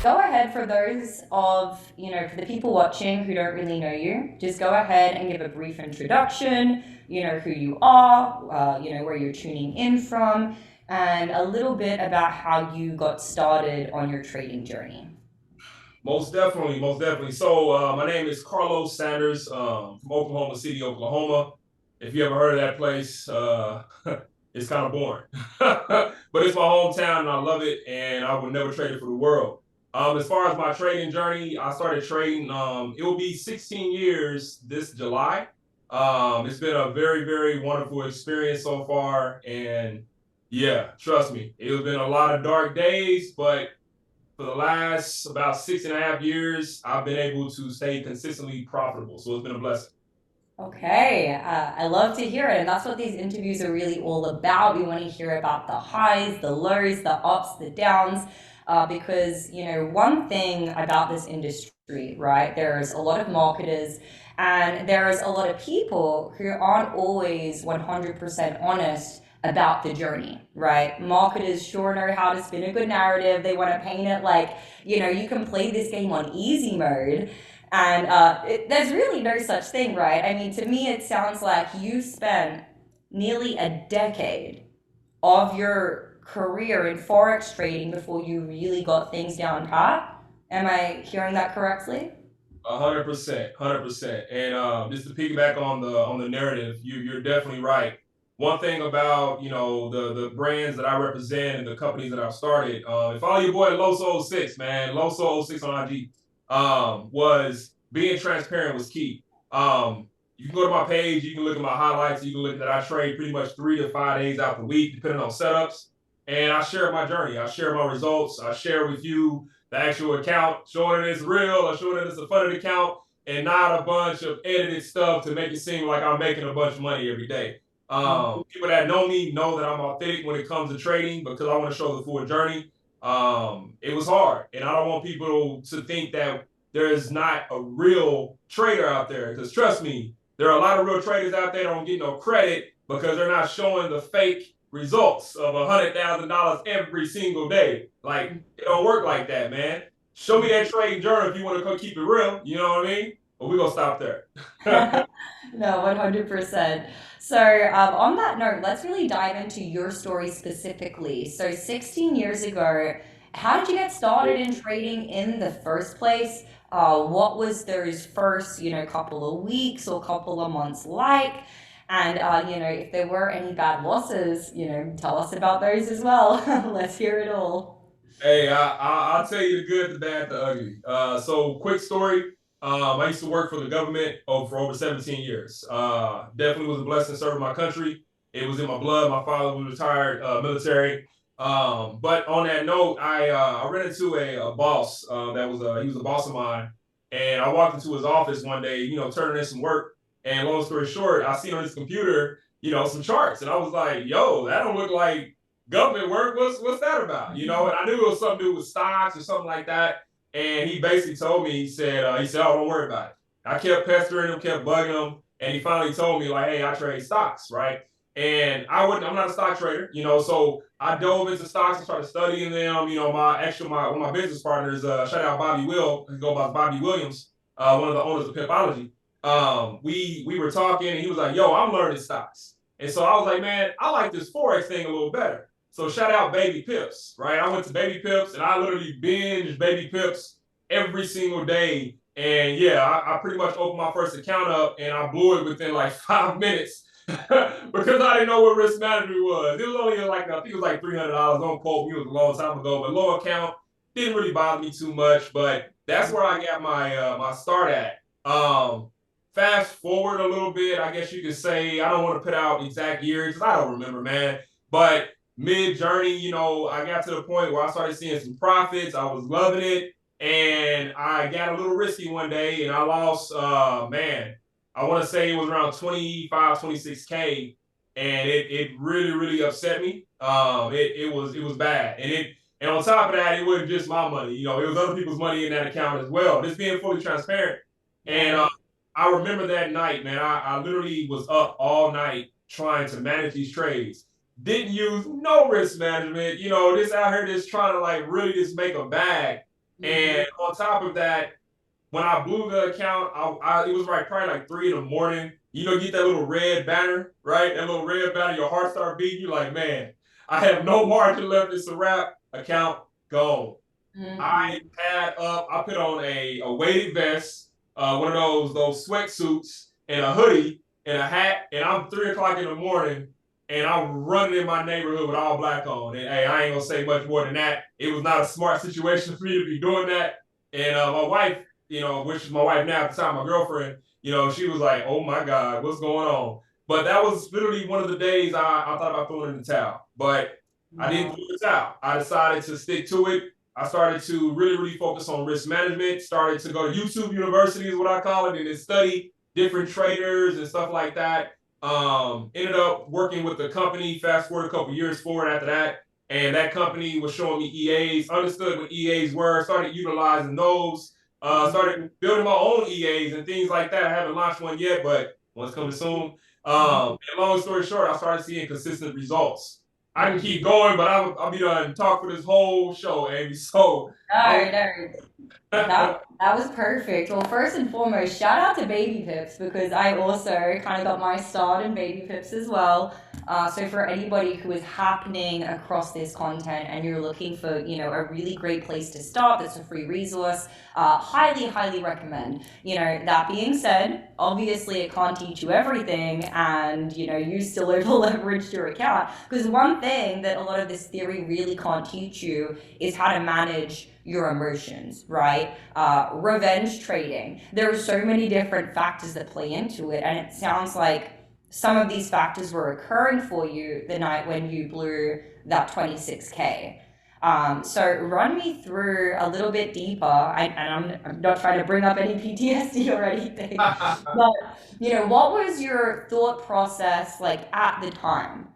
go ahead for those for the people watching who don't really know you, just go ahead and give a brief introduction, who you are, where you're tuning in from, and a little bit about how you got started on your trading journey. Most definitely, most definitely. So, my name is Carlos Sanders from Oklahoma City, Oklahoma. If you ever heard of that place, it's kind of boring, but it's my hometown and I love it, and I would never trade it for the world. As far as my trading journey, I started trading. It will be 16 years this July. It's been a very, very wonderful experience so far, and yeah, trust me, it's been a lot of dark days, but for the last about 6.5 years, I've been able to stay consistently profitable. So it's been a blessing. Okay, I love to hear it. And that's what these interviews are really all about. We want to hear about the highs, the lows, the ups, the downs. Because, one thing about this industry, right? There's a lot of marketers and there's a lot of people who aren't always 100% honest about the journey, right? Marketers sure know how to spin a good narrative. They want to paint it like, you can play this game on easy mode and there's really no such thing, right? I mean, to me, it sounds like you spent nearly a decade of your career in Forex trading before you really got things down pat. Am I hearing that correctly? 100%, 100%. And just to piggyback on the narrative, you're definitely right. One thing about the brands that I represent and the companies that I've started, and follow your boy Loso06, man. Loso06 on IG, was being transparent was key. You can go to my page, you can look at my highlights, you can look at that I trade pretty much 3 to 5 days out the week, depending on setups. And I share my journey, I share my results, I share with you the actual account, showing that it's real or showing that it's a funded account and not a bunch of edited stuff to make it seem like I'm making a bunch of money every day. People that know me know that I'm authentic when it comes to trading because I want to show the full journey. It was hard, and I don't want people to think that there is not a real trader out there. Because trust me, there are a lot of real traders out there that don't get no credit because they're not showing the fake results of $100,000 every single day. Like it don't work like that, man. Show me that trading journal if you want to keep it real. You know what I mean? But we're gonna stop there. No, 100%. So, on that note, let's really dive into your story specifically. So, 16 years ago, how did you get started in trading in the first place? What was those first, couple of weeks or couple of months like? And, if there were any bad losses, tell us about those as well. Let's hear it all. Hey, I'll tell you the good, the bad, the ugly. So quick story. I used to work for the government for over 17 years. Definitely was a blessing serving my country. It was in my blood. My father was retired military. But on that note, I ran into a boss that was he was a boss of mine, and I walked into his office one day, turning in some work. And long story short, I seen on his computer, some charts, and I was like, "Yo, that don't look like government work. What's that about?" And I knew it was something to do with stocks or something like that. And he basically told me, he said, "Oh, don't worry about it." I kept pestering him, kept bugging him, and he finally told me, like, "Hey, I trade stocks, right?" And I'm not a stock trader, so I dove into stocks and started studying them. One of my business partners, shout out Bobby Will, he go by Bobby Williams, one of the owners of Pipology. We were talking, and he was like, "Yo, I'm learning stocks." And so I was like, "Man, I like this Forex thing a little better." So shout out Baby Pips, right? I went to Baby Pips and I literally binged Baby Pips every single day. And yeah, I pretty much opened my first account up and I blew it within like 5 minutes because I didn't know what risk management was. It was only like, I think it was like $300. Don't quote me, it was a long time ago, but low account didn't really bother me too much. But that's where I got my start at. Fast forward a little bit, I guess you could say, I don't want to put out exact years because I don't remember, man. But mid journey, I got to the point where I started seeing some profits. I was loving it. And I got a little risky one day and I lost, man, I want to say it was around 25, 26K. And it really, really upset me. It was bad. And on top of that, it wasn't just my money. It was other people's money in that account as well. Just being fully transparent. And Right. I remember that night, man. I literally was up all night trying to manage these trades. Didn't use no risk management. Just out here just trying to like really just make a bag. And on top of that, when I blew the account, it was like probably like 3 in the morning. You know, you get that little red banner, right? That little red banner, your heart start beating. You're like, man, I have no margin left. It's a wrap. Account gone. I Mm-hmm. had up. I put on a weighted vest, one of those sweatsuits, and a hoodie and a hat. And I'm 3 o'clock in the morning, and I'm running in my neighborhood with all black on. And hey, I ain't gonna say much more than that. It was not a smart situation for me to be doing that. And my wife, which is my wife now at the time, my girlfriend, she was like, "Oh my God, what's going on?" But that was literally one of the days I thought about throwing in the towel. But I didn't Wow. throw in the towel. I decided to stick to it. I started to really, really focus on risk management, started to go to YouTube University is what I call it, and then study different traders and stuff like that. Ended up working with the company, fast forward a couple years forward after that. And that company was showing me EAs, understood what EAs were, started utilizing those, started building my own EAs and things like that. I haven't launched one yet, but one's coming soon. And long story short, I started seeing consistent results. I can keep going, but I'll be done talk for this whole show, Amy. So No, I'll no. That was perfect. Well, first and foremost, shout out to Baby Pips because I also kind of got my start in Baby Pips as well. So for anybody who is happening across this content and you're looking for, a really great place to start, that's a free resource, highly, highly recommend. That being said, obviously it can't teach you everything and, you still over leveraged your account because one thing that a lot of this theory really can't teach you is how to manage your emotions, right? Revenge trading. There are so many different factors that play into it, and it sounds like some of these factors were occurring for you the night when you blew that 26K. So run me through a little bit deeper, I'm not trying to bring up any PTSD or anything, but what was your thought process like at the time?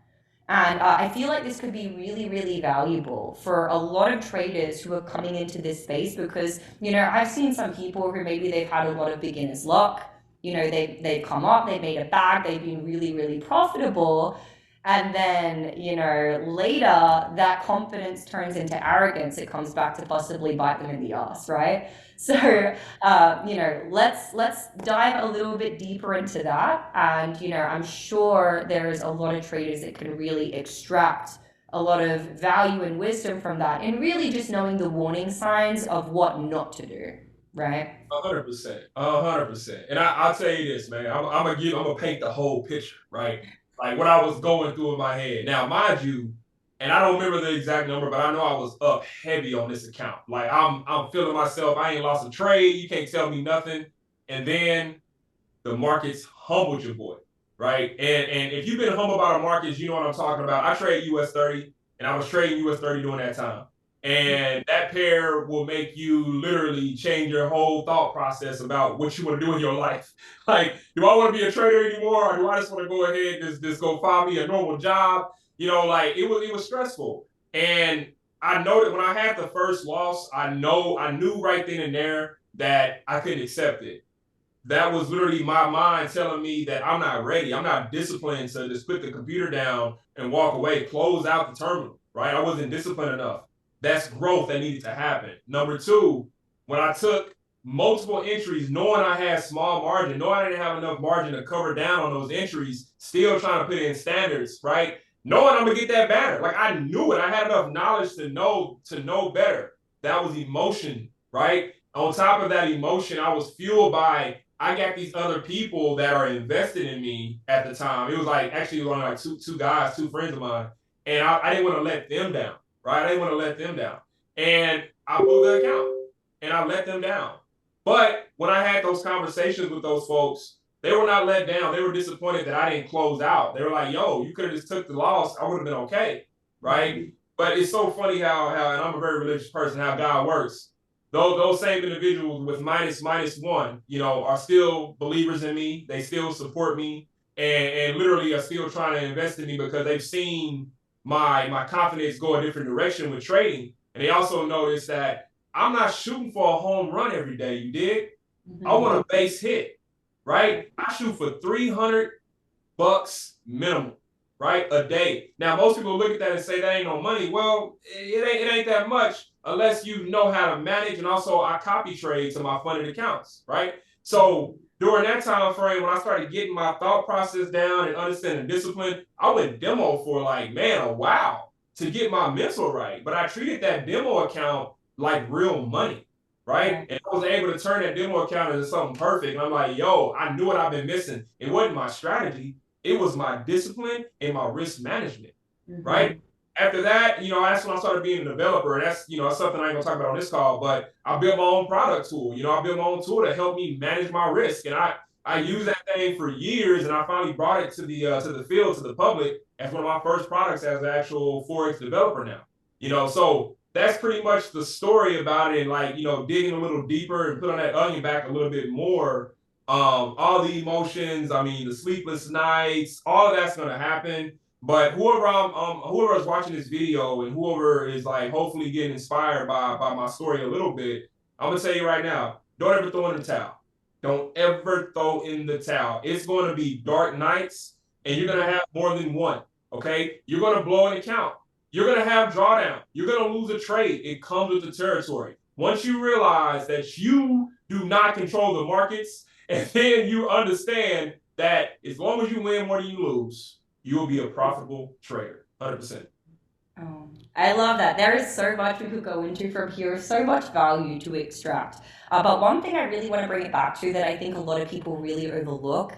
And I feel like this could be really, really valuable for a lot of traders who are coming into this space because, I've seen some people who maybe they've had a lot of beginner's luck. They've come up, they've made a bag, they've been really, really profitable. And then, later that confidence turns into arrogance. It comes back to possibly bite them in the ass, right? So, let's dive a little bit deeper into that. And, I'm sure there's a lot of traders that can really extract a lot of value and wisdom from that and really just knowing the warning signs of what not to do, right? 100%, 100%. And I'll tell you this, man. I'm gonna paint the whole picture, right? Like what I was going through in my head. Now, mind you, and I don't remember the exact number, but I know I was up heavy on this account. Like I'm feeling myself. I ain't lost a trade. You can't tell me nothing. And then the markets humbled your boy, right? And if you've been humbled by the markets, you know what I'm talking about. I trade US 30, and I was trading US 30 during that time. And that pair will make you literally change your whole thought process about what you want to do in your life. Like, do I want to be a trader anymore, or do I just want to go ahead and just go find me a normal job? Like it was stressful. And I know that when I had the first loss, I knew right then and there that I couldn't accept it. That was literally my mind telling me that I'm not ready. I'm not disciplined to just put the computer down and walk away, close out the terminal, right? I wasn't disciplined enough. That's growth that needed to happen. Number two, when I took multiple entries, knowing I had small margin, knowing I didn't have enough margin to cover down on those entries, still trying to put in standards, right? Knowing I'm gonna get that banner. Like I knew it. I had enough knowledge to know better. That was emotion, right? On top of that emotion, I was fueled by I got these other people that are invested in me at the time. It was like actually it was only like two guys, two friends of mine, and I didn't want to let them down, right? I didn't want to let them down, and I blew the account, and I let them down. But when I had those conversations with those folks, they were not let down. They were disappointed that I didn't close out. They were like, "Yo, you could have just took the loss. I would have been okay, right?" But it's so funny how and I'm a very religious person, how God works. Those same individuals with minus one, are still believers in me. They still support me and literally are still trying to invest in me because they've seen my confidence go a different direction with trading. And they also notice that I'm not shooting for a home run every day. You dig? I want a base hit, right? I shoot for $300 minimum. right? A day. Now, most people look at that and say that ain't no money. Well, it ain't that much unless you know how to manage. And also, I copy trade to my funded accounts, right? So during that time frame, when I started getting my thought process down and understanding discipline, I went demo for like, man, a wow to get my mental right. But I treated that demo account like real money, right? Right. And I was able to turn that demo account into something perfect. And I'm like, yo, I knew what I've been missing. It wasn't my strategy, it was my discipline and my risk management, right? Mm-hmm. After that, that's when I started being a developer. And that's something I ain't gonna talk about on this call, but I built my own product tool. I built my own tool to help me manage my risk. And I used that thing for years, and I finally brought it to the field, to the public, as one of my first products as an actual Forex developer now. So that's pretty much the story about it. And like, digging a little deeper and put on that onion back a little bit more. All the emotions, I mean, the sleepless nights, all of that's gonna happen. But whoever is watching this video and whoever is like hopefully getting inspired by my story a little bit, I'm gonna tell you right now, don't ever throw in the towel. Don't ever throw in the towel. It's going to be dark nights, and you're gonna have more than one. Okay, you're gonna blow an account. You're gonna have drawdown. You're gonna lose a trade. It comes with the territory. Once you realize that you do not control the markets, and then you understand that as long as you win more than you lose, you will be a profitable trader. 100%. Oh, I love that. There is so much we could go into from here, so much value to extract. But one thing I really want to bring it back to that I think a lot of people really overlook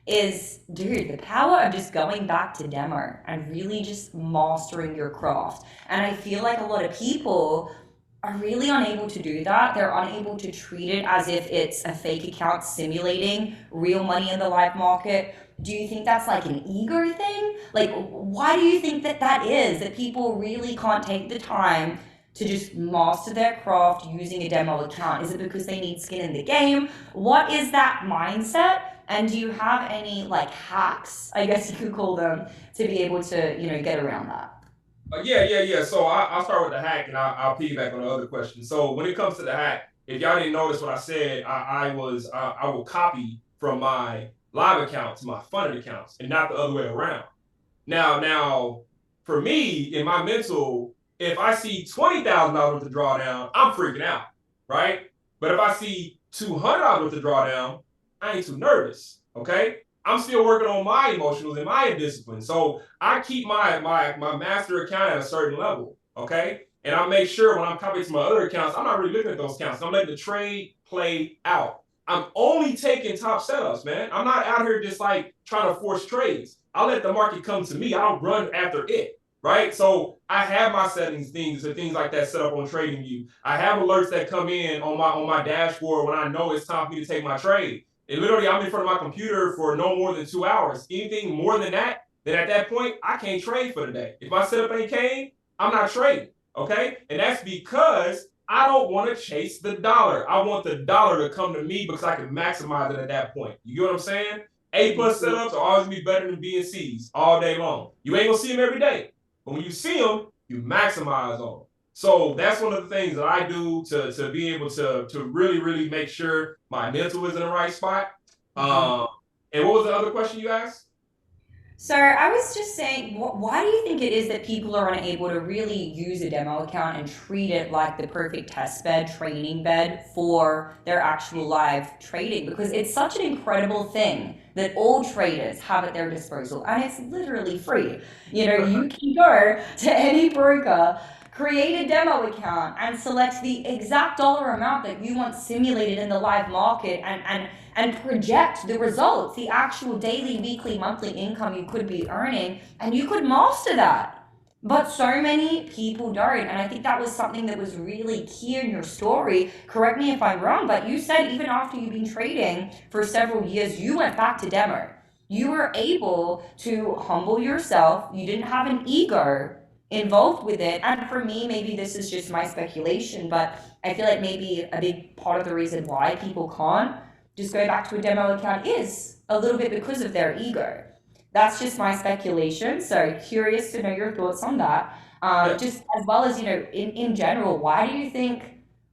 is, dude, the power of just going back to demo and really just mastering your craft. And I feel like a lot of people are really unable to do that. They're unable to treat it as if it's a fake account simulating real money in the live market. Do you think that's like an ego thing? Like, why do you think that that is? That people really can't take the time to just master their craft using a demo account? Is it because they need skin in the game? What is that mindset? And do you have any like hacks, I guess you could call them, to be able to, get around that? Yeah. So I'll start with the hack, and I'll piggyback on the other question. So when it comes to the hack, if y'all didn't notice what I said, I will copy from my live account to my funded accounts, and not the other way around. Now, for me, in my mental, if I see $20,000 worth of drawdown, I'm freaking out, right? But if I see $200 worth of drawdown, I ain't too nervous. Okay, I'm still working on my emotionals and my discipline, so I keep my master account at a certain level. Okay, and I make sure when I'm copying to my other accounts, I'm not really looking at those accounts. I'm letting the trade play out. I'm only taking top setups, man. I'm not out here just like trying to force trades. I let the market come to me. I don't run after it, right? So I have my settings, things like that set up on TradingView. I have alerts that come in on my dashboard when I know it's time for me to take my trade. And literally, I'm in front of my computer for no more than 2 hours. Anything more than that, then at that point, I can't trade for the day. If my setup ain't came, I'm not trading. Okay, and that's because I don't want to chase the dollar. I want the dollar to come to me because I can maximize it at that point. You get what I'm saying? A plus setups are always gonna be better than B and C's all day long. You ain't gonna see them every day, but when you see them, you maximize on them. So that's one of the things that I do to be able to really make sure my mental is in the right spot. Mm-hmm. And what was the other question you asked? So I was just saying, why do you think it is that people are unable to really use a demo account and treat it like the perfect test bed, training bed for their actual live trading? Because it's such an incredible thing that all traders have at their disposal, and it's literally free. You can go to any broker, create a demo account, and select the exact dollar amount that you want simulated in the live market, and project the results, the actual daily, weekly, monthly income you could be earning, and you could master that. But so many people don't. And I think that was something that was really key in your story. Correct me if I'm wrong, but you said even after you've been trading for several years, you went back to demo. You were able to humble yourself. You didn't have an ego involved with it. And for me, maybe this is just my speculation, but I feel like maybe a big part of the reason why people can't just go back to a demo account is a little bit because of their ego. That's just my speculation. So curious to know your thoughts on that. Yeah. Just as well as, in general, why do you think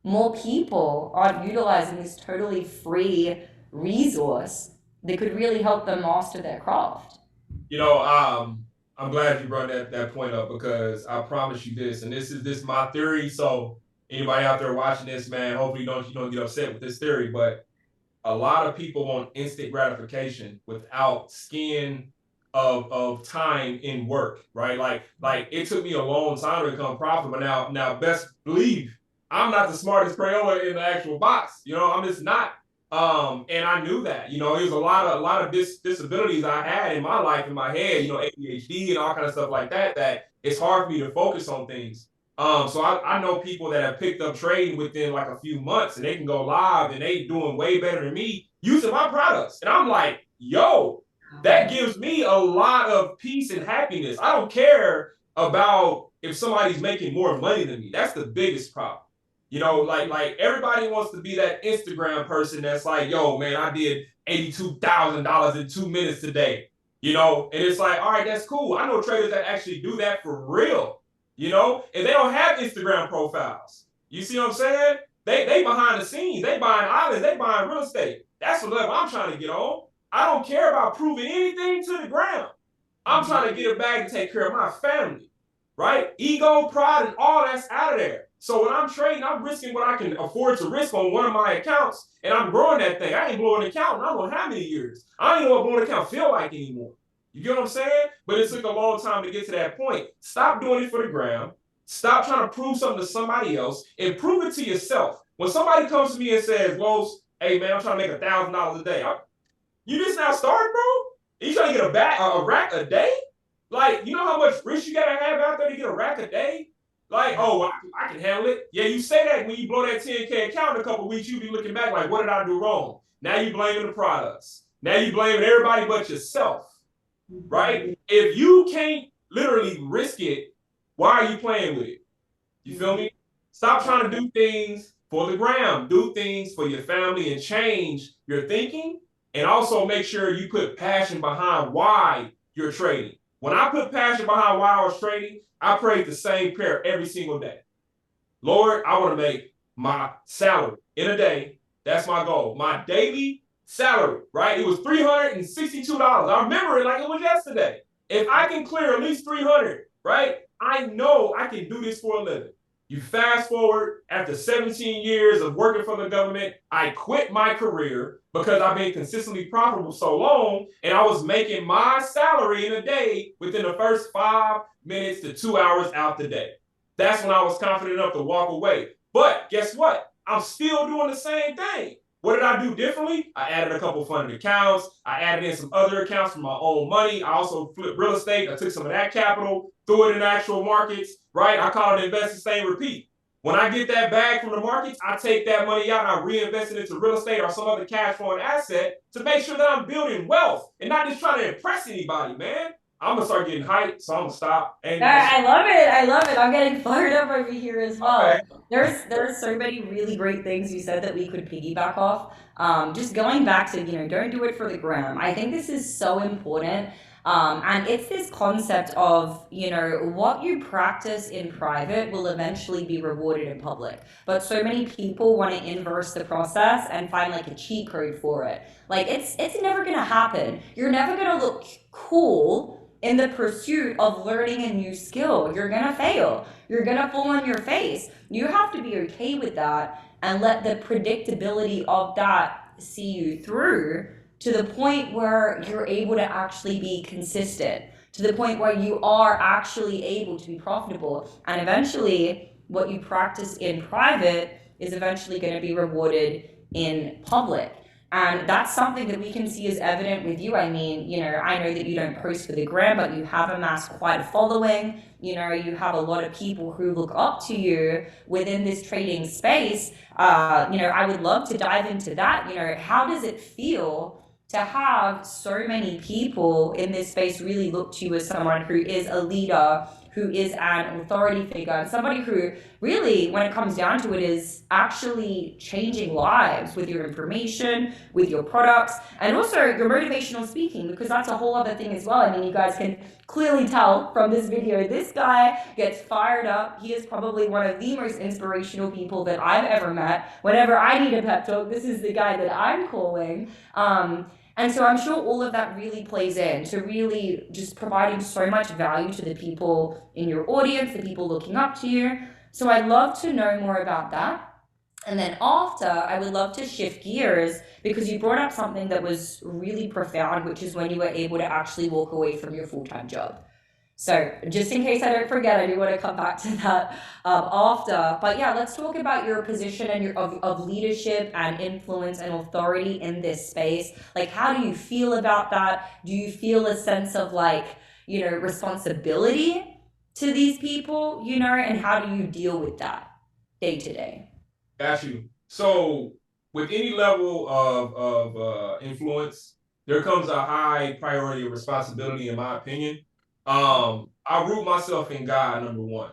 more people aren't utilizing this totally free resource that could really help them master their craft? You know, um, I'm glad you brought that point up because I promise you this, and this is my theory. So anybody out there watching this, man, hopefully you don't get upset with this theory, but a lot of people want instant gratification without skin of time in work, right? Like it took me a long time to become profitable. Now best believe I'm not the smartest Crayola in the actual box. I'm just not. And I knew that. It was a lot of disabilities I had in my life, in my head. ADHD and all kind of stuff like that. That it's hard for me to focus on things. So I know people that have picked up trading within like a few months and they can go live and they doing way better than me using my products. And I'm like, yo, that gives me a lot of peace and happiness. I don't care about if somebody's making more money than me. That's the biggest problem. Like everybody wants to be that Instagram person that's like, yo, man, I did $82,000 in 2 minutes today. And it's like, all right, that's cool. I know traders that actually do that for real. And they don't have Instagram profiles. You see what I'm saying? They behind the scenes. They buying islands. They buying real estate. That's the level I'm trying to get on. I don't care about proving anything to the ground. I'm trying to get a bag to take care of my family, right? Ego, pride, and all that's out of there. So when I'm trading, I'm risking what I can afford to risk on one of my accounts, and I'm growing that thing. I ain't blowing an account in I don't know how many years. I don't even know what blowing an account feel like anymore. You get what I'm saying? But it took a long time to get to that point. Stop doing it for the gram. Stop trying to prove something to somebody else and prove it to yourself. When somebody comes to me and says, "Well, hey man, I'm trying to make $1,000 a day," you just now started, bro. You trying to get a rack a day? Like, you know how much risk you gotta have out there to get a rack a day? Like, oh, I can handle it. Yeah, you say that when you blow that 10K account in a couple of weeks, you be looking back like, what did I do wrong? Now you blaming the products. Now you blaming everybody but yourself, right? If you can't literally risk it, why are you playing with it? You feel me? Stop trying to do things for the gram. Do things for your family and change your thinking. And also make sure you put passion behind why you're trading. When I put passion behind why I was trading, I prayed the same prayer every single day. Lord, I want to make my salary in a day. That's my goal. My daily salary, right? It was $362. I remember it like it was yesterday. If I can clear at least 300, right? I know I can do this for a living. You fast forward after 17 years of working for the government, I quit my career because I've been consistently profitable so long, and I was making my salary in a day within the first 5 minutes to 2 hours out the day. That's when I was confident enough to walk away. But guess what? I'm still doing the same thing. What did I do differently? I added a couple funded accounts. I added in some other accounts from my own money. I also flipped real estate. I took some of that capital, threw it in actual markets, right? I call it invest, sustain, repeat. When I get that bag from the markets, I take that money out and I reinvest it into real estate or some other cash flowing asset to make sure that I'm building wealth and not just trying to impress anybody, man. I'm gonna start getting hyped, so I'm gonna stop. And I love it. I love it. I'm getting fired up over here as okay. well. There's so many really great things you said that we could piggyback off. Just going back to don't do it for the gram. I think this is so important. And it's this concept of what you practice in private will eventually be rewarded in public. But so many people want to inverse the process and find like a cheat code for it. Like it's never gonna happen. You're never gonna look cool in the pursuit of learning a new skill. You're gonna fail. You're gonna fall on your face. You have to be okay with that and let the predictability of that see you through to the point where you're able to actually be consistent, to the point where you are actually able to be profitable. And eventually, what you practice in private is eventually going to be rewarded in public. And that's something that we can see is evident with you. I mean, I know that you don't post for the gram, but you have amassed quite a following. You have a lot of people who look up to you within this trading space. I would love to dive into that. How does it feel to have so many people in this space really look to you as someone who is a leader, who is an authority figure, and somebody who really, when it comes down to it, is actually changing lives with your information, with your products, and also your motivational speaking, because that's a whole other thing as well. I mean, you guys can clearly tell from this video, this guy gets fired up. He is probably one of the most inspirational people that I've ever met. Whenever I need a pep talk, this is the guy that I'm calling. And so I'm sure all of that really plays in to really just providing so much value to the people in your audience, the people looking up to you. So I'd love to know more about that. And then after, I would love to shift gears because you brought up something that was really profound, which is when you were able to actually walk away from your full time job. So, just in case I don't forget, I do want to come back to that after. But yeah, let's talk about your position and of leadership and influence and authority in this space. Like, how do you feel about that? Do you feel a sense of like, responsibility to these people, and how do you deal with that day to day? Got you. So with any level of influence, there comes a high priority of responsibility, in my opinion. I root myself in God, number one,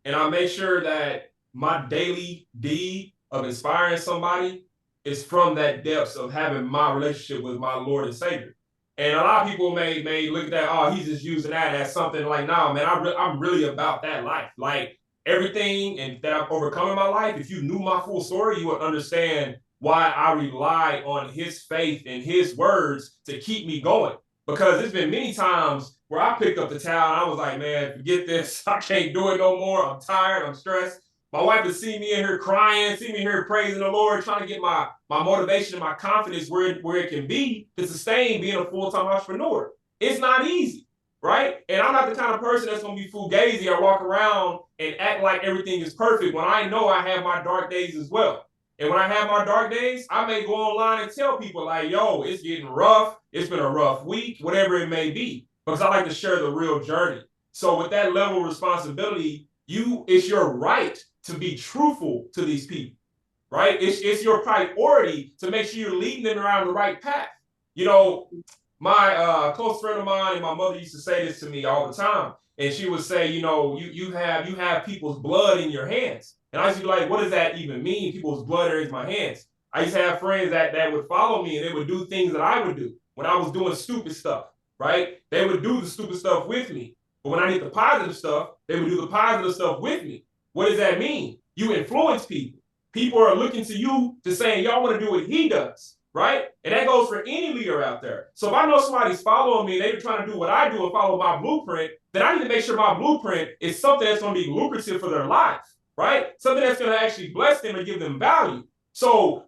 and I make sure that my daily deed of inspiring somebody is from that depths of having my relationship with my Lord and Savior. And a lot of people may look at that, oh, he's just using that as something like, no, man, I'm really about that life. Like everything and that I've overcome in my life, if you knew my full story, you would understand why I rely on his faith and his words to keep me going. Because there's been many times where I picked up the towel and I was like, man, forget this. I can't do it no more. I'm tired. I'm stressed. My wife would see me in here crying, see me here praising the Lord, trying to get my motivation and my confidence where it can be to sustain being a full-time entrepreneur. It's not easy, right? And I'm not the kind of person that's going to be fugazi or walk around and act like everything is perfect when I know I have my dark days as well. And when I have my dark days, I may go online and tell people like, yo, it's getting rough. It's been a rough week, whatever it may be, because I like to share the real journey. So with that level of responsibility, it's your right to be truthful to these people, right? It's your priority to make sure you're leading them around the right path. You know, my close friend of mine and my mother used to say this to me all the time, and she would say, you have people's blood in your hands, and I used to be like, what does that even mean? People's blood is in my hands. I used to have friends that would follow me, and they would do things that I would do when I was doing stupid stuff, right? They would do the stupid stuff with me, but when I did the positive stuff, they would do the positive stuff with me. What does that mean? You influence people. People are looking to you to say, y'all want to do what he does, right? And that goes for any leader out there. So if I know somebody's following me, they're trying to do what I do and follow my blueprint, then I need to make sure my blueprint is something that's going to be lucrative for their life, right? Something that's going to actually bless them and give them value. So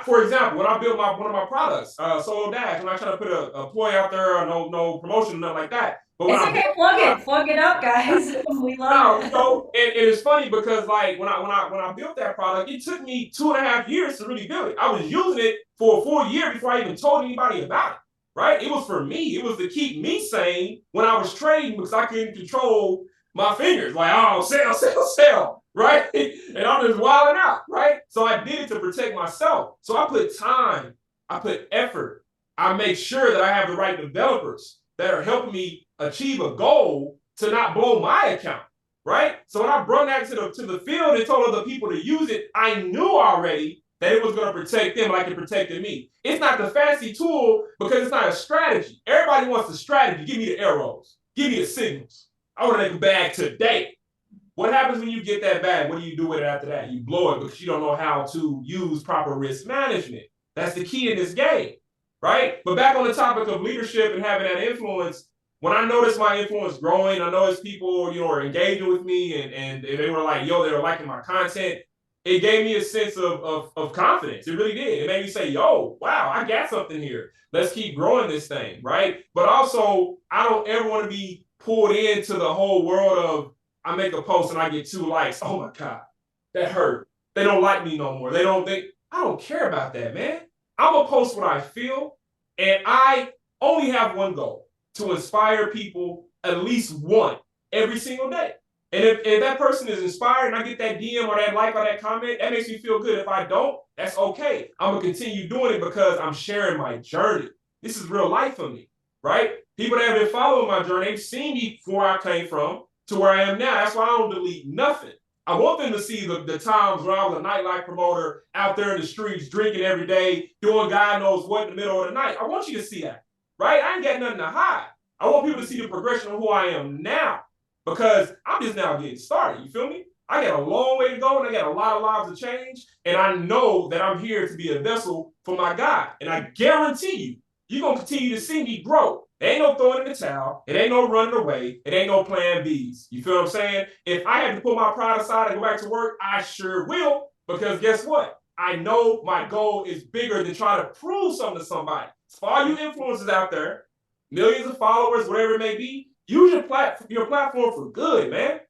for example, when I built one of my products, Solo Dash, when I try to put a ploy out there, or no promotion, nothing like that. But when It's okay, plug it up, guys. We love it. and it's funny because like when I built that product, it took me 2.5 years to really build it. I was using it for a full year before I even told anybody about it. Right? It was for me. It was to keep me sane when I was trading because I couldn't control my fingers. Like, oh, sell, right? And I'm just wilding out, right? So I did it to protect myself. So I put time, I put effort, I make sure that I have the right developers that are helping me achieve a goal to not blow my account, right? So when I brought that to the field and told other people to use it, I knew already that it was going to protect them like it protected me. It's not the fancy tool because it's not a strategy. Everybody wants the strategy. Give me the arrows. Give me the signals. I want to make a bag today. What happens when you get that bag? What do you do with it after that? You blow it because you don't know how to use proper risk management. That's the key in this game, right? But back on the topic of leadership and having that influence, when I noticed my influence growing, I noticed people, are engaging with me and they were like, yo, they were liking my content. It gave me a sense of confidence. It really did. It made me say, yo, wow, I got something here. Let's keep growing this thing, right? But also, I don't ever want to be pulled into the whole world of I make a post and I get 2 likes. Oh my God, that hurt. They don't like me no more. I don't care about that, man. I'm gonna post what I feel, and I only have one goal: to inspire people, at least one, every single day. And if that person is inspired and I get that DM or that like or that comment, that makes me feel good. If I don't, that's okay. I'm gonna continue doing it because I'm sharing my journey. This is real life for me, right? People that have been following my journey, they've seen me from where I came from to where I am now. That's why I don't delete nothing. I want them to see the times where I was a nightlife promoter out there in the streets, drinking every day, doing God knows what in the middle of the night. I want you to see that, right? I ain't got nothing to hide. I want people to see the progression of who I am now because I'm just now getting started. You feel me? I got a long way to go and I got a lot of lives to change. And I know that I'm here to be a vessel for my God. And I guarantee you, you're going to continue to see me grow. There ain't no throwing in the towel. It ain't no running away. It ain't no plan Bs. You feel what I'm saying? If I had to put my pride aside and go back to work, I sure will. Because guess what? I know my goal is bigger than trying to prove something to somebody. For all you influencers out there, millions of followers, whatever it may be, use your platform for good, man.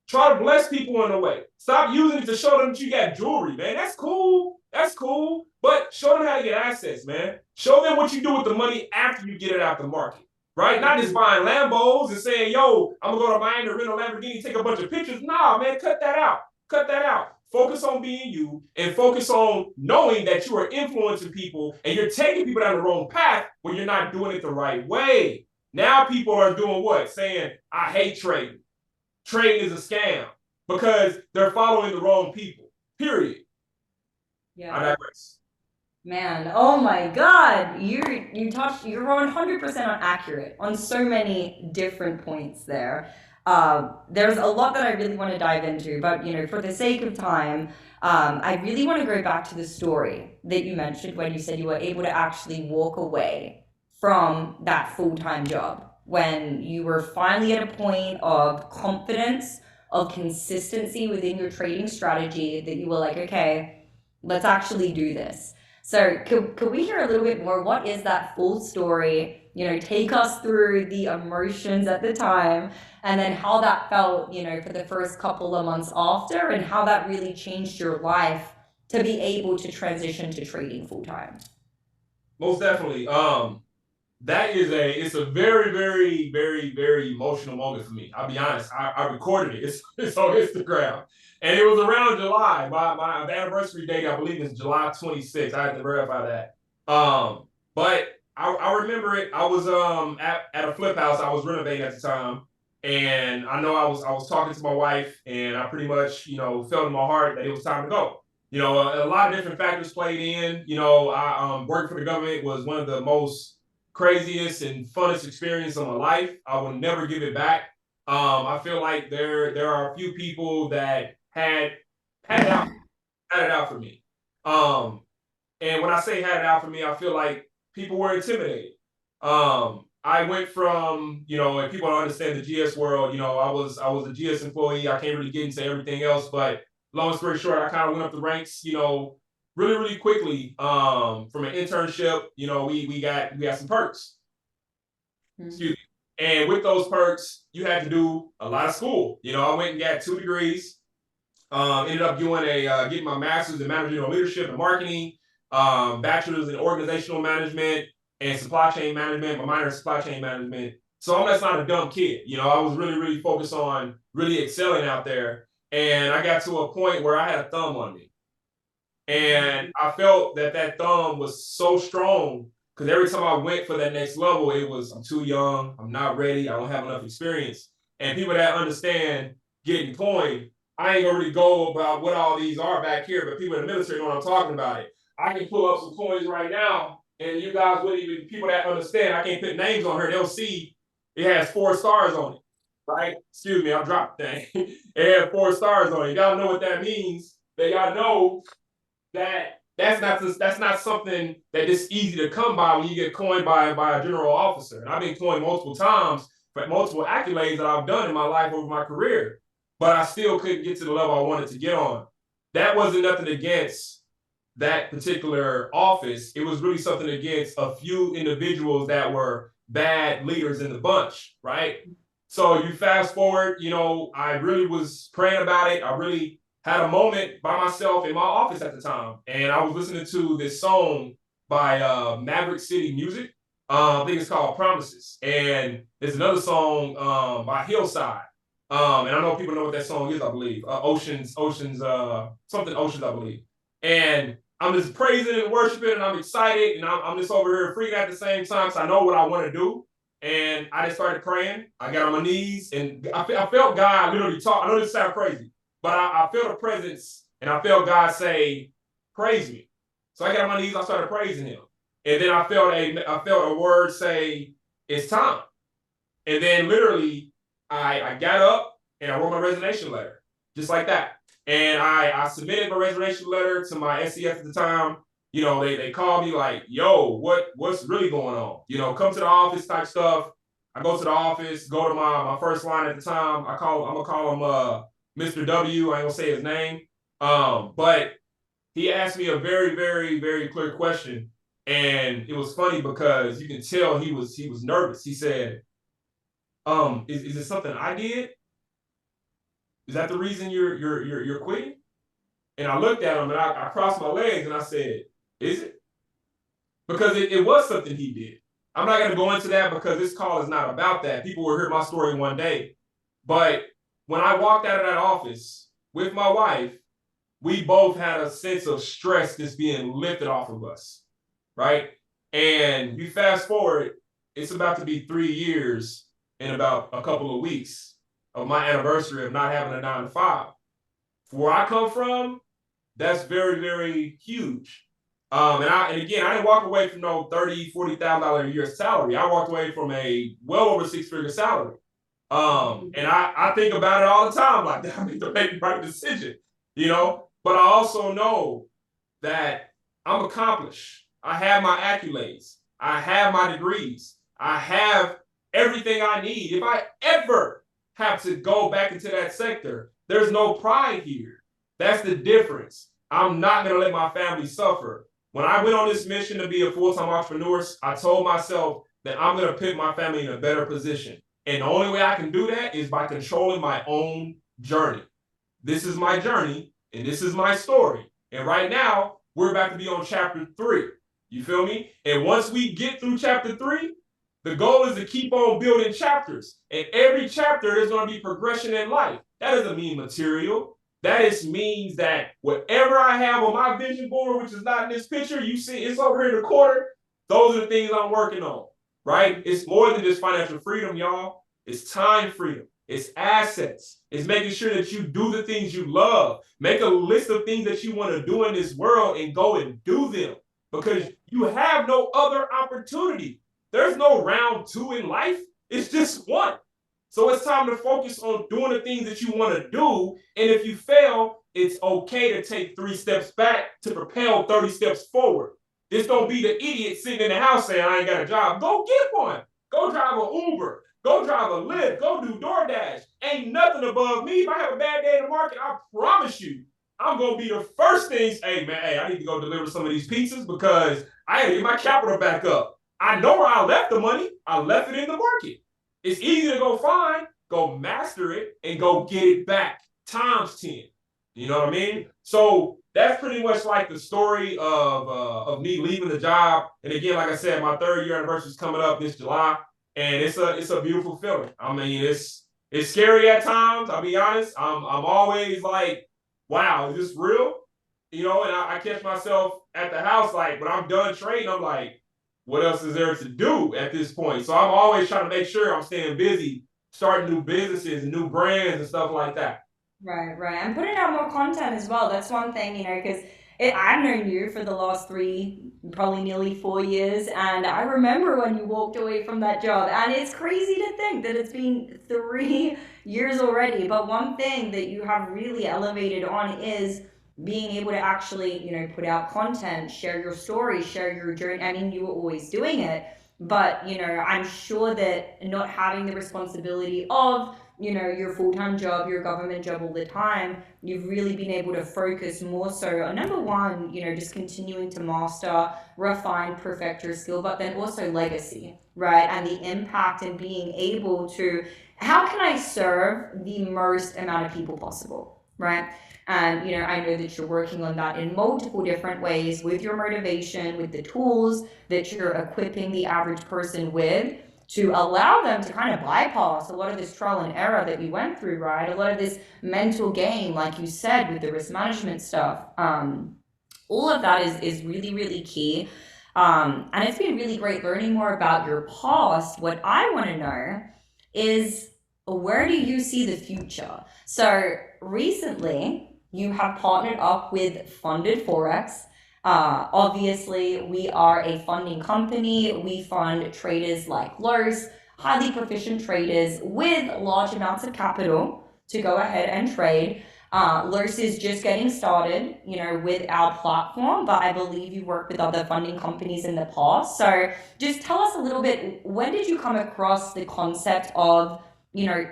Try to bless people in a way. Stop using it to show them that you got jewelry, man. That's cool. That's cool. But show them how to get assets, man. Show them what you do with the money after you get it out the market, right? Not just buying Lambos and saying, yo, I'm going to go to Miami to rent a Lamborghini, take a bunch of pictures. Nah, man, cut that out. Cut that out. Focus on being you and focus on knowing that you are influencing people and you're taking people down the wrong path when you're not doing it the right way. Now people are doing what? Saying, I hate trading. Trading is a scam because they're following the wrong people. Period. Yeah. I digress. Man, oh my God, you're 100% on accurate on so many different points there. There's a lot that I really want to dive into, but for the sake of time, I really want to go back to the story that you mentioned when you said you were able to actually walk away from that full-time job when you were finally at a point of confidence, of consistency within your trading strategy that you were like, okay, let's actually do this. So could we hear a little bit more? What is that full story? Take us through the emotions at the time and then how that felt, for the first couple of months after and how that really changed your life to be able to transition to trading full time. Most definitely. It's a very, very, very, very emotional moment for me. I'll be honest. I recorded it. It's on Instagram. And it was around July. My anniversary date, I believe, is July 26th. I had to verify that. But I remember it. I was at a flip house. I was renovating at the time. And I know I was talking to my wife, and I pretty much, felt in my heart that it was time to go. A lot of different factors played in. I working for the government was one of the most craziest and funnest experience of my life. I will never give it back. I feel like there are a few people that had it out for me. And when I say had it out for me, I feel like people were intimidated. I went from, and people don't understand the GS world, I was a GS employee. I can't really get into everything else, but long story short, I kind of went up the ranks, really, really quickly. From an internship, we got some perks. Excuse me. And with those perks, you had to do a lot of school. I went and got 2 degrees. Ended up doing getting my master's in managerial leadership and marketing, bachelor's in organizational management and supply chain management, my minor in supply chain management. So I'm just not a dumb kid. I was really, really focused on really excelling out there. And I got to a point where I had a thumb on me. And I felt that thumb was so strong because every time I went for that next level, it was, I'm too young, I'm not ready, I don't have enough experience. And people that understand getting coin, I ain't gonna really go about what all these are back here, but people in the military know what I'm talking about. It. I can pull up some coins right now, and you guys wouldn't even, people that understand, I can't put names on her, they'll see it has 4 stars on it, right? Excuse me, I dropped the thing. It has 4 stars on it. Y'all know what that means. That y'all know that's not something that is easy to come by when you get coined by a general officer. And I've been coined multiple times for multiple accolades that I've done in my life over my career, but I still couldn't get to the level I wanted to get on. That wasn't nothing against that particular office. It was really something against a few individuals that were bad leaders in the bunch, right? So you fast forward, I really was praying about it. I really had a moment by myself in my office at the time, and I was listening to this song by Maverick City Music. I think it's called Promises, and there's another song by Hillside. And I know people know what that song is, I believe. Oceans, something Oceans, I believe. And I'm just praising and worshiping, and I'm excited, and I'm just over here freaking at the same time, so I know what I want to do. And I just started praying. I got on my knees, and I felt God literally talk. I know this sounds crazy. But I felt a presence, and I felt God say, praise me. So I got on my knees, I started praising him. And then I felt a word say, it's time. And then literally, I got up, and I wrote my resignation letter, just like that. And I submitted my resignation letter to my SCF at the time. they call me like, yo, what's really going on? Come to the office type stuff. I go to the office, go to my first line at the time. I'm gonna call him Mr. W. I ain't gonna say his name. But he asked me a very, very, very clear question. And it was funny because you can tell he was nervous. He said, is it something I did? Is that the reason you're quitting? And I looked at him and I crossed my legs and I said, is it? Because it was something he did. I'm not going to go into that because this call is not about that. People will hear my story one day. But when I walked out of that office with my wife, we both had a sense of stress that's being lifted off of us, right? And you fast forward, it's about to be 3 years in about a couple of weeks of my anniversary of not having a 9 to 5. Where I come from, that's very, very huge. And again, I didn't walk away from no $30,000, $40,000 a year salary. I walked away from a well over 6 figure salary. And I think about it all the time, like I need to make the right decision, But I also know that I'm accomplished. I have my accolades. I have my degrees. I have everything I need. If I ever have to go back into that sector, there's no pride here. That's the difference. I'm not going to let my family suffer. When I went on this mission to be a full-time entrepreneur, I told myself that I'm going to put my family in a better position. And the only way I can do that is by controlling my own journey. This is my journey, and this is my story. And right now, we're about to be on chapter 3. You feel me? And once we get through chapter 3, the goal is to keep on building chapters. And every chapter is going to be progression in life. That doesn't mean material. That just means that whatever I have on my vision board, which is not in this picture, you see it's over here in the corner, those are the things I'm working on, right? It's more than just financial freedom, y'all. It's time freedom. It's assets. It's making sure that you do the things you love. Make a list of things that you want to do in this world and go and do them because you have no other opportunity. There's no round 2 in life. It's just one. So it's time to focus on doing the things that you want to do. And if you fail, it's okay to take 3 steps back to propel 30 steps forward. Just don't be the idiot sitting in the house saying, I ain't got a job. Go get one. Go drive an Uber. Go drive a Lyft. Go do DoorDash. Ain't nothing above me. If I have a bad day in the market, I promise you, I'm going to be the first things. Hey, man, I need to go deliver some of these pizzas because I got to get my capital back up. I know where I left the money. I left it in the market. It's easy to go find, go master it, and go get it back times 10. You know what I mean? So that's pretty much like the story of me leaving the job. And again, like I said, my 3rd year anniversary is coming up this July, and it's a beautiful feeling. I mean, it's scary at times. I'll be honest. I'm always like, wow, is this real? And I catch myself at the house like when I'm done trading, I'm like, what else is there to do at this point? So I'm always trying to make sure I'm staying busy, starting new businesses and new brands and stuff like that. Right, right. And putting out more content as well. That's one thing, because I've known you for the last 3, probably nearly 4 years. And I remember when you walked away from that job. And it's crazy to think that it's been 3 years already. But one thing that you have really elevated on is being able to actually, put out content, share your story, share your journey. I mean, you were always doing it. But, I'm sure that not having the responsibility of your full-time job, your government job all the time, you've really been able to focus more so on number one, just continuing to master, refine, perfect your skill, but then also legacy, right? And the impact and being able to, how can I serve the most amount of people possible, right? And, I know that you're working on that in multiple different ways with your motivation, with the tools that you're equipping the average person with, to allow them to kind of bypass a lot of this trial and error that we went through, right? A lot of this mental game, like you said, with the risk management stuff. All of that is really, really key. And it's been really great learning more about your past. What I want to know is, where do you see the future? So recently, you have partnered up with Funded Forex. Obviously, we are a funding company. We fund traders like Los, highly proficient traders with large amounts of capital to go ahead and trade. Lurs is just getting started, you know, with our platform, but I believe you worked with other funding companies in the past. So just tell us a little bit, when did you come across the concept of, you know,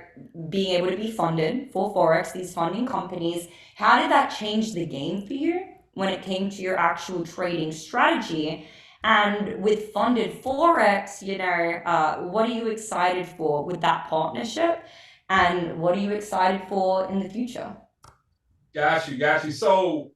being able to be funded for Forex, these funding companies? How did that change the game for you when it came to your actual trading strategy? And with funded Forex, you know, what are you excited for with that partnership? And what are you excited for in the future? Got you. So,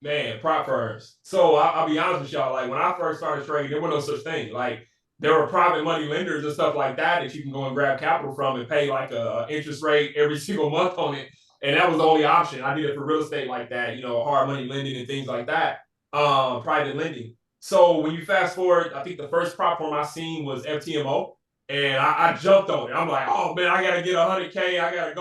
man, prop firms. So I'll be honest with y'all. Like when I first started trading, there were no such thing. Like there were private money lenders and stuff like that that you can go and grab capital from and pay like a interest rate every single month on it. And that was the only option. I did it for real estate like that, hard money lending and things like that. Private lending. So when you fast forward, I think the first prop firm I seen was FTMO. And I jumped on it. I'm like, oh man, I gotta get 100K. I gotta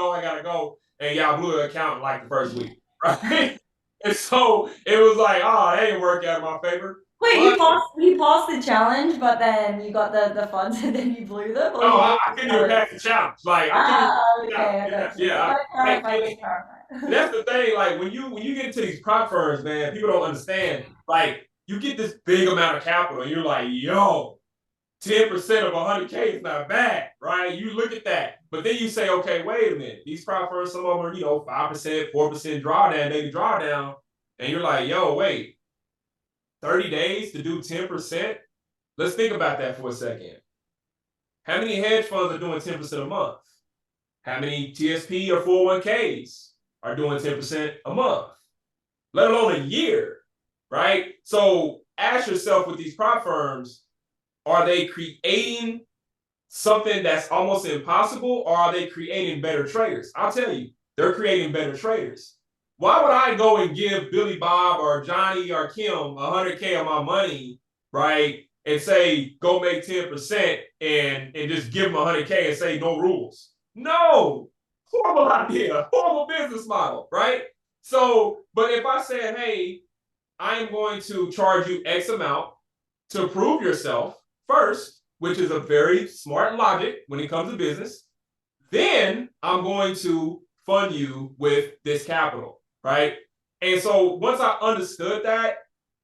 go. And y'all blew the account in like the first week. Right. And so it was like, oh, that ain't work out in my favor. Wait, But you passed the challenge, but then you got the funds and then you blew them, or no, you blew I the couldn't even challenge? pass the challenge. Like I couldn't even Ah, pass the challenge. okay, I Yeah, got you. yeah. Gotta clarify, gotta And clarify. that's the thing. Like when you get into these prop firms, man, people don't understand. Like you get this big amount of capital, and you're like, yo, 10% of 100K is not bad, right? You look at that. But then you say, okay, wait a minute. These prop firms, some of them are, 5%, 4% drawdown, daily drawdown. And you're like, yo, wait, 30 days to do 10%? Let's think about that for a second. How many hedge funds are doing 10% a month? How many TSP or 401ks are doing 10% a month? Let alone a year, right? So ask yourself with these prop firms, are they creating something that's almost impossible, or are they creating better traders? I'll tell you, they're creating better traders. Why would I go and give Billy Bob or Johnny or Kim 100K of my money, right? And say, go make 10% and just give them 100K and say no rules? No, horrible idea, horrible business model, right? So, but if I said, hey, I am going to charge you X amount to prove yourself first, which is a very smart logic when it comes to business. Then I'm going to fund you with this capital, right? And so once I understood that,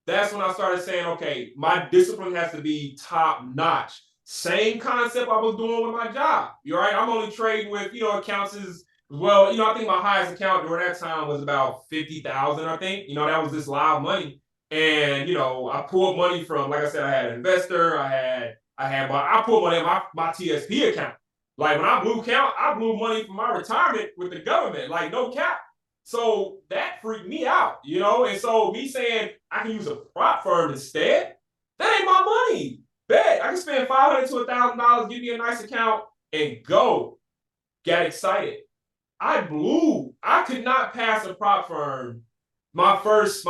that's when I started saying, okay, my discipline has to be top notch. Same concept I was doing with my job. You're right. I'm only trading with, accounts as well. I think my highest account during that time was about 50,000, I think. That was just live money. And, I pulled money from, like I said, I had an investor, I pulled money in my TSP account. Like when I blew money from my retirement with the government, like no cap. So that freaked me out, And so me saying I can use a prop firm instead, that ain't my money. Bet I can spend $500 to $1,000, give me a nice account, and go. Got excited. I could not pass a prop firm. My first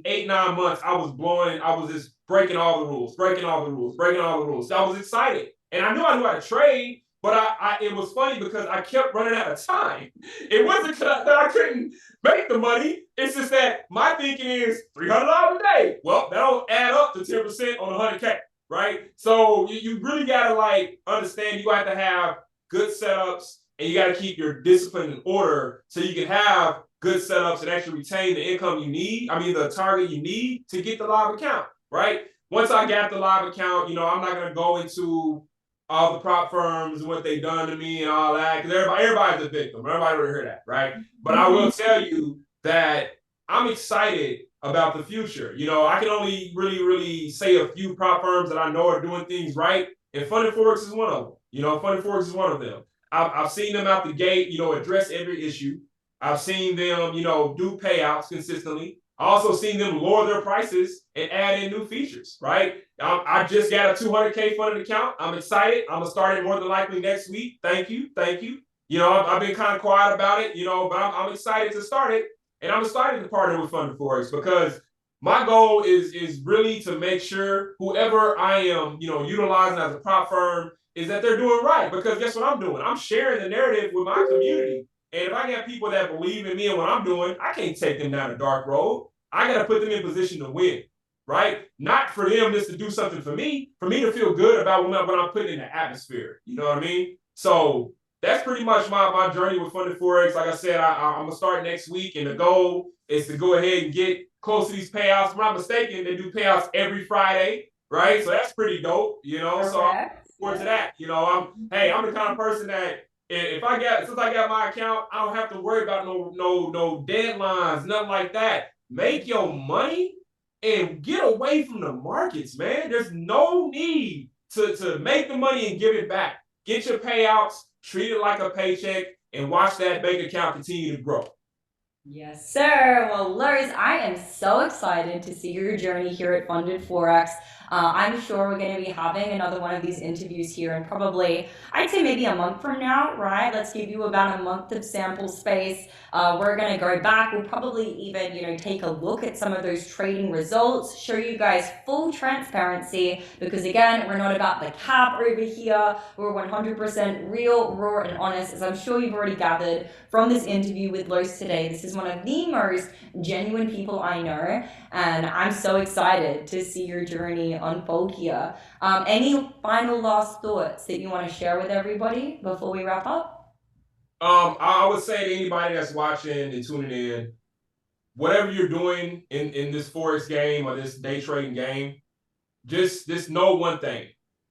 8, 9 months, I was just breaking all the rules, breaking all the rules, breaking all the rules. I was excited. And I knew how to trade, but it was funny because I kept running out of time. It wasn't that I couldn't make the money. It's just that my thinking is $300 a day. Well, that'll add up to 10% on 100K, right? So you really gotta understand you have to have good setups and you got to keep your discipline in order so you can have good setups and actually retain the income you need. I mean, the target you need to get the live account, right? Once I got the live account, I'm not going to go into all the prop firms and what they've done to me and all that because everybody's a victim. Everybody already heard that, right? But I will tell you that I'm excited about the future. I can only really, really say a few prop firms that I know are doing things right, and Funded Forex is one of them. Funded Forex is one of them. I've seen them out the gate, address every issue. I've seen them, do payouts consistently. I also seen them lower their prices and add in new features, right? I just got a 200K funded account. I'm excited. I'm gonna start it more than likely next week. Thank you, thank you. I've been kind of quiet about it, but I'm excited to start it, and I'm excited to partner with Funded Forex because my goal is really to make sure whoever I am, utilizing as a prop firm is that they're doing right. Because guess what I'm doing? I'm sharing the narrative with my community. And if I got people that believe in me and what I'm doing, I can't take them down a dark road. I got to put them in position to win, right? Not for them just to do something for me to feel good about what I'm putting in the atmosphere. You know what I mean? So that's pretty much my journey with funded forex. Like I said, I'm gonna start next week, and the goal is to go ahead and get close to these payouts. If I'm not mistaken, they do payouts every Friday, right? So that's pretty dope, you know. So I'm Correct. looking forward to Yeah. that. You know, I'm the kind of person that if I get since I got my account, I don't have to worry about no deadlines, nothing like that. Make your money and get away from the markets, man. There's no need to make the money and give it back. Get your payouts, treat it like a paycheck, and watch that bank account continue to grow. Yes, sir. Well, Lurs, I am so excited to see your journey here at Funded Forex. I'm sure we're going to be having another one of these interviews here in probably, I'd say maybe a month from now, right? Let's give you about a month of sample space. We're going to go back. We'll probably even, take a look at some of those trading results, show you guys full transparency, because again, we're not about the cap over here. We're 100% real, raw, and honest, as I'm sure you've already gathered from this interview with Los today. This is one of the most genuine people I know, and I'm so excited to see your journey unfold here. Any final last thoughts that you want to share with everybody before we wrap up? I would say to anybody that's watching and tuning in, whatever you're doing in this forex game or this day trading game, just know one thing: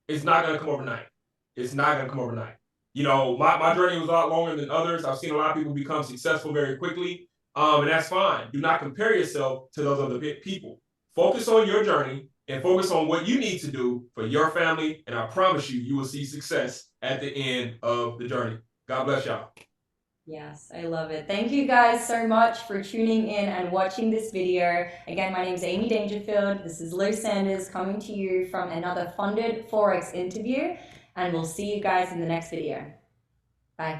it's not gonna come overnight. It's not gonna come overnight. You know, my journey was a lot longer than others. I've seen a lot of people become successful very quickly, and that's fine. Do not compare yourself to those other people. Focus on your journey and focus on what you need to do for your family, and I promise you, you will see success at the end of the journey. God bless y'all. Yes, I love it. Thank you guys so much for tuning in and watching this video. Again, my name is Amy Dangerfield. This is Lou Sanders coming to you from another Funded Forex interview, and we'll see you guys in the next video. Bye.